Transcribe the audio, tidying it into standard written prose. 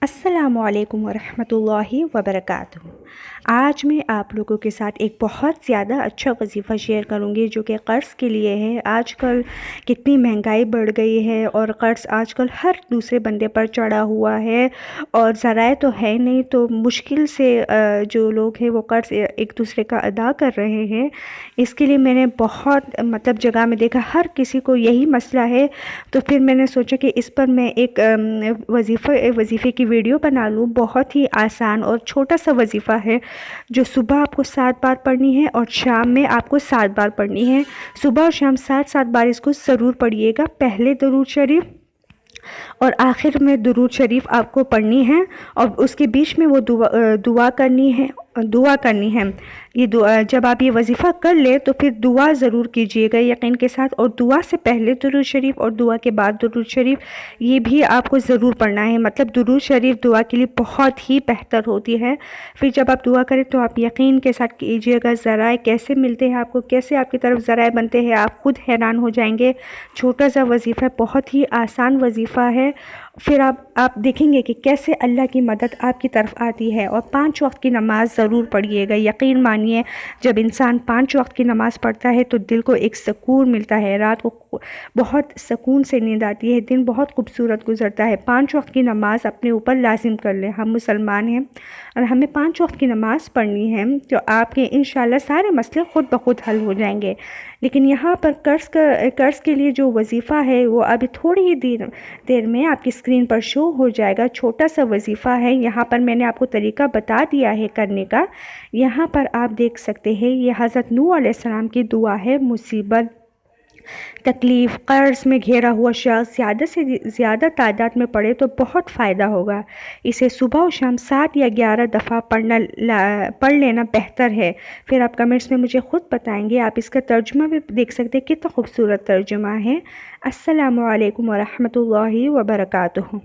السلام علیکم ورحمۃ اللہ وبرکاتہ۔ آج میں آپ لوگوں کے ساتھ ایک بہت زیادہ اچھا وظیفہ شیئر کروں گی جو کہ قرض کے لیے ہے۔ آج کل کتنی مہنگائی بڑھ گئی ہے اور قرض آج کل ہر دوسرے بندے پر چڑھا ہوا ہے، اور ذرائع تو ہے نہیں، تو مشکل سے جو لوگ ہیں وہ قرض ایک دوسرے کا ادا کر رہے ہیں۔ اس کے لیے میں نے بہت جگہ میں دیکھا ہر کسی کو یہی مسئلہ ہے، تو پھر میں نے سوچا کہ اس پر میں ایک وظیفے کی ویڈیو بنا لوں۔ بہت ہی آسان اور چھوٹا سا وظیفہ ہے جو صبح آپ کو 7 بار پڑھنی ہے اور شام میں آپ کو 7 بار پڑھنی ہے۔ صبح اور شام 7 بار اس کو ضرور پڑھیے گا۔ پہلے درود شریف اور آخر میں درود شریف آپ کو پڑھنی ہے، اور اس کے بیچ میں وہ دعا کرنی ہے۔ یہ دعا جب آپ یہ وظیفہ کر لیں تو پھر دعا ضرور کیجیے گا یقین کے ساتھ، اور دعا سے پہلے درود شریف اور دعا کے بعد درود شریف یہ بھی آپ کو ضرور پڑھنا ہے۔ درود شریف دعا کے لیے بہت ہی بہتر ہوتی ہے۔ پھر جب آپ دعا کریں تو آپ یقین کے ساتھ کیجیے گا، ذرائع کیسے ملتے ہیں آپ کو، کیسے آپ کی طرف ذرائع بنتے ہیں، آپ خود حیران ہو جائیں گے۔ چھوٹا سا وظیفہ، بہت ہی آسان وظیفہ ہے۔ پھر آپ دیکھیں گے کہ کیسے اللہ کی مدد آپ کی طرف آتی ہے۔ اور 5 وقت کی نماز ضرور پڑھیے گا۔ یقین مانیے جب انسان 5 وقت کی نماز پڑھتا ہے تو دل کو ایک سکون ملتا ہے، رات کو بہت سکون سے نیند آتی ہے، دن بہت خوبصورت گزرتا ہے۔ 5 وقت کی نماز اپنے اوپر لازم کر لیں۔ ہم مسلمان ہیں اور ہمیں 5 وقت کی نماز پڑھنی ہے، تو آپ کے انشاءاللہ سارے مسئلے خود بخود حل ہو جائیں گے۔ لیکن یہاں پر قرض کے لیے جو وظیفہ ہے وہ ابھی تھوڑی ہی دیر میں آپ کی اسکرین پر شو ہو جائے گا۔ چھوٹا سا وظیفہ ہے، یہاں پر میں نے آپ کو طریقہ بتا دیا ہے کرنے کا۔ یہاں پر آپ دیکھ سکتے ہیں یہ حضرت نوح علیہ السلام کی دعا ہے۔ مصیبت، تکلیف، قرض میں گھیرا ہوا شخص زیادہ سے زیادہ تعداد میں پڑھے تو بہت فائدہ ہوگا۔ اسے صبح و شام 7 یا 11 دفعہ پڑھ لینا بہتر ہے۔ پھر آپ کمنٹس میں مجھے خود بتائیں گے۔ آپ اس کا ترجمہ بھی دیکھ سکتے ہیں، کتنا خوبصورت ترجمہ ہے۔ السلام علیکم ورحمۃ اللہ وبرکاتہ۔